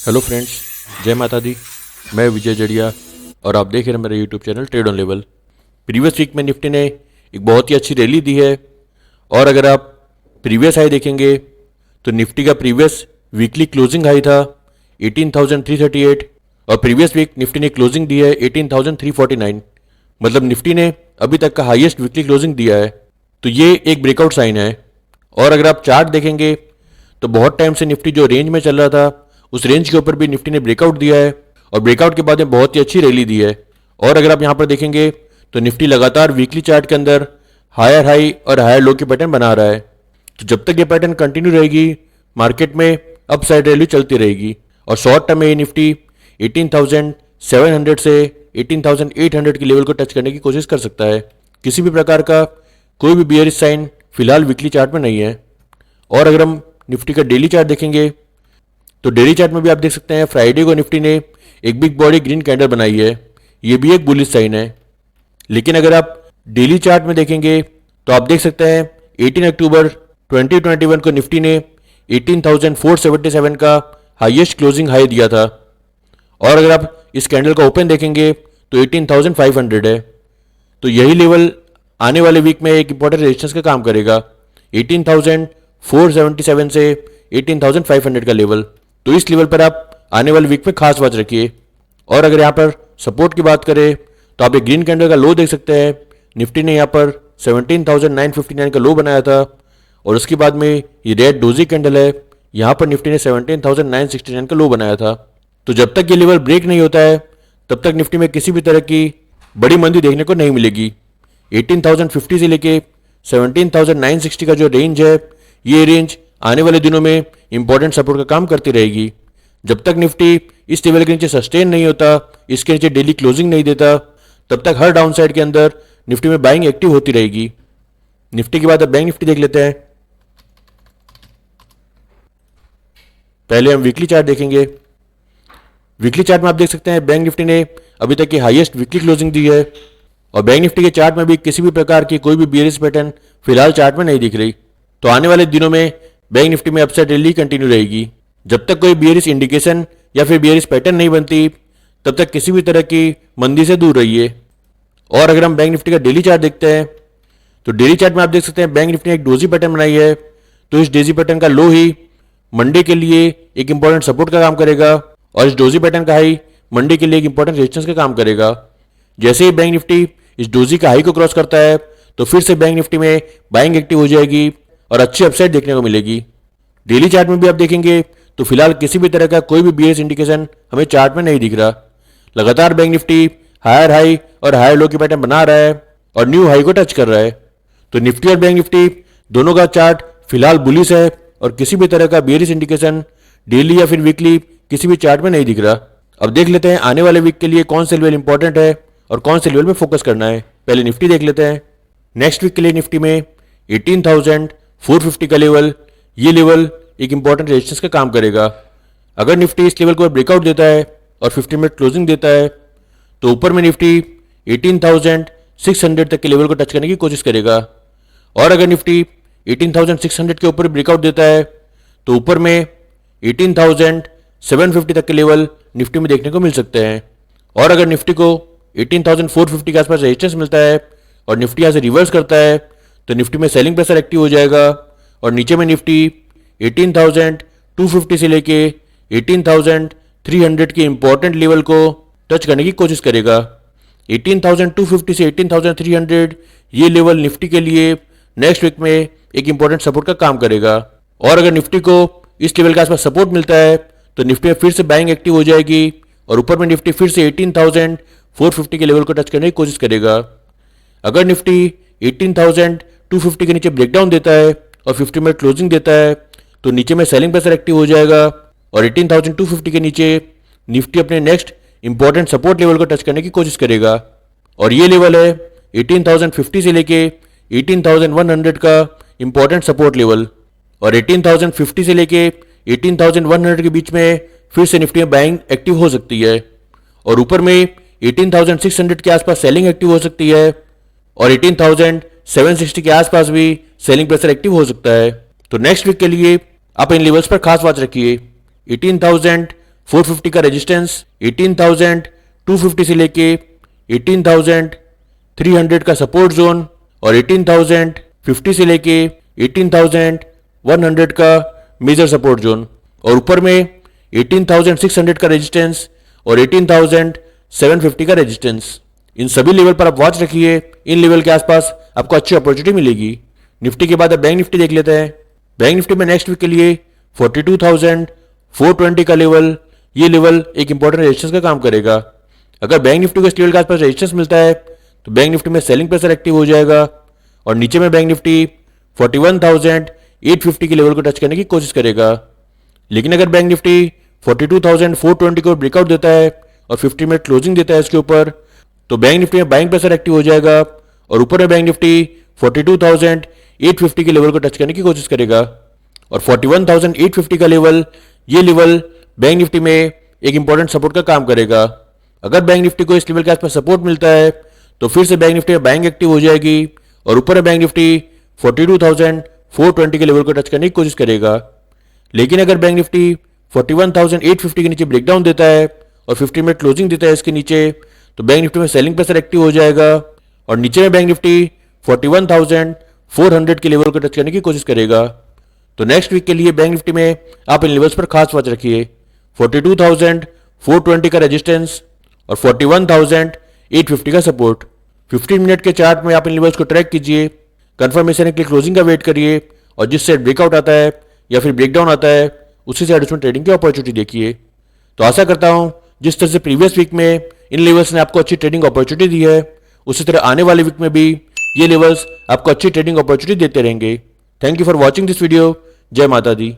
Hello friends, जय माता दी। मैं विजय जड़िया और आप देख रहे हैं मेरा YouTube channel Trade On Level. Previous week में निफ्टी ने एक बहुत ही अच्छी रैली दी है और अगर आप प्रीवियस हाई देखेंगे तो निफ्टी का प्रीवियस वीकली क्लोजिंग हाई था 18,338 और प्रीवियस वीक निफ्टी ने क्लोजिंग दी है 18,349। मतलब निफ्टी ने अभी तक का हाईएस्ट वीकली क्लोजिंग दिया है, तो ये एक ब्रेकआउट साइन है। और अगर आप चार्ट देखेंगे तो बहुत टाइम से निफ्टी जो रेंज में चल रहा था उस रेंज के ऊपर भी निफ्टी ने ब्रेकआउट दिया है और ब्रेकआउट के बाद में बहुत ही अच्छी रैली दी है। और अगर आप यहां पर देखेंगे तो निफ्टी लगातार वीकली चार्ट के अंदर हायर हाई और हायर लो के पैटर्न बना रहा है। तो जब तक ये पैटर्न कंटिन्यू रहेगी मार्केट में अप साइड रैली चलती रहेगी और शॉर्ट टर्म में ये निफ्टी 18,700 से 18,800 की लेवल को टच करने की कोशिश कर सकता है। किसी भी प्रकार का कोई भी बियरिश साइन फिलहाल वीकली चार्ट में नहीं है। और अगर हम निफ्टी का डेली चार्ट देखेंगे तो डेली चार्ट में भी आप देख सकते हैं फ्राइडे को निफ्टी ने एक बिग बॉडी ग्रीन कैंडल बनाई है, ये भी एक बुलिश साइन है। लेकिन अगर आप डेली चार्ट में देखेंगे तो आप देख सकते हैं 18 अक्टूबर 2021 को निफ्टी ने 18,477 का हाईएस्ट क्लोजिंग हाई दिया था और अगर आप इस कैंडल का ओपन देखेंगे तो 18,500 है। तो यही लेवल आने वाले वीक में एक इंपॉर्टेंट रेजिस्टेंस का काम करेगा, 18,477 से 18,500 का लेवल। तो इस लेवल पर आप आने वाले वीक में खास बात रखिए। और अगर यहाँ पर सपोर्ट की बात करें तो आप एक ग्रीन कैंडल का लो देख सकते हैं। निफ्टी ने यहाँ पर 17,959 का लो बनाया था और उसके बाद में ये रेड डोजी कैंडल है, यहाँ पर निफ्टी ने 17,969 का लो बनाया था। तो जब तक ये लेवल ब्रेक नहीं होता है तब तक निफ्टी में किसी भी तरह की बड़ी मंदी देखने को नहीं मिलेगी। 18,050 से लेके 17,960 का जो रेंज है, ये रेंज आने वाले दिनों में इंपॉर्टेंट सपोर्ट का काम करती रहेगी। जब तक निफ्टी इस लेवल के नीचे सस्टेन नहीं होता, इसके नीचे डेली क्लोजिंग नहीं देता, तब तक हर डाउन साइड के अंदर निफ्टी में बाइंग एक्टिव होती रहेगी। निफ्टी के बाद अब बैंक निफ्टी देख लेते हैं। पहले हम वीकली चार्ट देखेंगे। वीकली चार्ट में आप देख सकते हैं बैंक निफ्टी ने अभी तक की हाईएस्ट वीकली क्लोजिंग दी है और बैंक निफ्टी के चार्ट में भी किसी भी प्रकार की कोई भी बियरिश पैटर्न फिलहाल चार्ट में नहीं दिख रही। तो आने वाले दिनों में बैंक निफ्टी में अपसाइड रैली कंटिन्यू रहेगी। जब तक कोई बियरिश इंडिकेशन या फिर बियरिश पैटर्न नहीं बनती तब तक किसी भी तरह की मंदी से दूर रहिए। और अगर हम बैंक निफ्टी का डेली चार्ट देखते हैं तो डेली चार्ट में आप देख सकते हैं बैंक निफ्टी ने एक डोजी पैटर्न बनाई है। तो इस डोजी पैटर्न का लो ही मंडे के लिए एक इंपॉर्टेंट सपोर्ट का काम करेगा और इस डोजी पैटर्न का हाई मंडे के लिए एक इंपॉर्टेंट रेजिस्टेंस का काम करेगा। जैसे ही बैंक निफ्टी इस डोजी का हाई को क्रॉस करता है तो फिर से बैंक निफ्टी में बाइंग एक्टिव हो जाएगी और अच्छी अपसाइड देखने को मिलेगी। डेली चार्ट में भी आप देखेंगे तो फिलहाल किसी भी तरह का कोई भी बियरिश इंडिकेशन हमें चार्ट में नहीं दिख रहा। लगातार बैंक निफ्टी हायर हाई और हायर लो की पैटर्न बना रहा है और न्यू हाई को टच कर रहा है। तो निफ्टी और बैंक निफ्टी दोनों का चार्ट फिलहाल बुलिश है और किसी भी तरह का बियरिश इंडिकेशन डेली या फिर वीकली किसी भी चार्ट में नहीं दिख रहा। अब देख लेते हैं आने वाले वीक के लिए कौन से लेवल इंपॉर्टेंट है और कौन से लेवल में फोकस करना है। पहले निफ्टी देख लेते हैं। नेक्स्ट वीक के लिए निफ्टी में 18,450 का लेवल, ये लेवल एक इंपॉर्टेंट रेजिस्टेंस का काम करेगा। अगर निफ्टी इस लेवल को ब्रेकआउट देता है और 50 मिनट क्लोजिंग देता है तो ऊपर में निफ्टी 18,600 तक के लेवल को टच करने की कोशिश करेगा। और अगर निफ्टी 18,600 के ऊपर ब्रेकआउट देता है तो ऊपर में 18,750 तक के लेवल निफ्टी में देखने को मिल सकते हैं। और अगर निफ्टी को 18,450 के आसपास रेजिस्टेंस मिलता है और निफ्टी यहाँ से रिवर्स करता है तो निफ्टी में सेलिंग प्रेशर एक्टिव हो जाएगा और नीचे में निफ्टी 18,250 से लेके 18,300 के इंपॉर्टेंट लेवल को टच करने की कोशिश करेगा। 18,250 से 18,300 ये लेवल निफ्टी के लिए नेक्स्ट वीक में एक इंपॉर्टेंट सपोर्ट का काम करेगा। और अगर निफ्टी को इस लेवल के आसपास सपोर्ट मिलता है तो निफ्टी में फिर से बाइंग एक्टिव हो जाएगी और ऊपर में निफ्टी फिर से 18,450 के लेवल को टच करने की कोशिश करेगा। अगर निफ्टी 18,250 के नीचे ब्रेकडाउन देता है और 50 मिनट क्लोजिंग देता है तो नीचे में सेलिंग प्रेशर एक्टिव हो जाएगा और 18,250 के नीचे निफ्टी अपने नेक्स्ट इंपॉर्टेंट सपोर्ट लेवल को टच करने की कोशिश करेगा और ये लेवल है 18,050 से लेके 18,100 का इंपॉर्टेंट सपोर्ट लेवल। और 18,050 से लेके 18,100 के बीच में फिर से निफ्टी में बाइंग एक्टिव हो सकती है और ऊपर में 18,600 के आसपास सेलिंग एक्टिव हो सकती है और 18,760 के आसपास भी सेलिंग प्रेशर एक्टिव हो सकता है। तो नेक्स्ट वीक के लिए आप इन लेवल्स पर खास बात रखिए। 450 का रेजिस्टेंस, 18,250 से लेके 18,300 का सपोर्ट जोन और 18,050 से लेके 18,100 का मेजर सपोर्ट जोन और ऊपर में 18,600 का रेजिस्टेंस और 18,750 का रेजिस्टेंस। इन सभी लेवल पर आप वॉच रखिए। इन लेवल के आसपास आपको अच्छी अपॉर्चुनिटी मिलेगी। निफ्टी के बाद अब बैंक निफ्टी देख लेते हैं। बैंक निफ्टी में नेक्स्ट वीक के लिए 42,420 का लेवल, ये लेवल एक इंपॉर्टेंट रेजिस्टेंस का काम करेगा। अगर बैंक निफ्टी को इस लेवल के आसपास रेजिस्टेंस मिलता है तो बैंक निफ्टी में सेलिंग प्रेशर एक्टिव हो जाएगा और नीचे में बैंक निफ्टी 41,850 के लेवल को टच करने की कोशिश करेगा। लेकिन अगर बैंक निफ्टी 42,420 को ब्रेकआउट देता है और 50 मिनट क्लोजिंग देता है इसके ऊपर, तो बैंक निफ्टी में बाइंग प्रेशर एक्टिव हो जाएगा और ऊपर में बैंक निफ्टी 42,850 के लेवल को टच करने की कोशिश करेगा और 41,850 का लेवल, ये लेवल बैंक निफ्टी में एक इंपॉर्टेंट सपोर्ट का काम करेगा। अगर बैंक निफ्टी को इस लेवल के आसपास सपोर्ट मिलता है तो फिर से बैंक निफ्टी में बाइंग एक्टिव हो जाएगी और ऊपर में बैंक निफ्टी 42,420 के लेवल को टच करने की कोशिश करेगा। लेकिन अगर बैंक निफ्टी 41,850 के नीचे ब्रेकडाउन देता है और 50 मिनट क्लोजिंग देता है इसके नीचे, तो बैंक निफ्टी में सेलिंग प्रेशर एक्टिव हो जाएगा और नीचे में बैंक निफ्टी 41,400 के लेवल को टच करने की कोशिश करेगा। तो नेक्स्ट वीक के लिए बैंक निफ्टी में आप इन लेवल्स पर खास वॉच रखिए। 42,420 का रेजिस्टेंस और 41,850 का सपोर्ट। 15 मिनट के चार्ट में आप इन लेवल्स को ट्रैक कीजिए, कंफर्मेशन के लिए क्लोजिंग का वेट करिए और जिस साइड ब्रेकआउट आता है या फिर ब्रेकडाउन आता है उसी साइड उसमें ट्रेडिंग की अपॉर्चुनिटी देखिए। तो आशा करता हूं जिस तरह से प्रीवियस वीक में इन लेवल्स ने आपको अच्छी ट्रेडिंग अपॉर्चुनिटी दी है, उसी तरह आने वाले वीक में भी ये लेवल्स आपको अच्छी ट्रेडिंग अपॉर्चुनिटी देते रहेंगे। Thank you for watching this video. जय माता दी।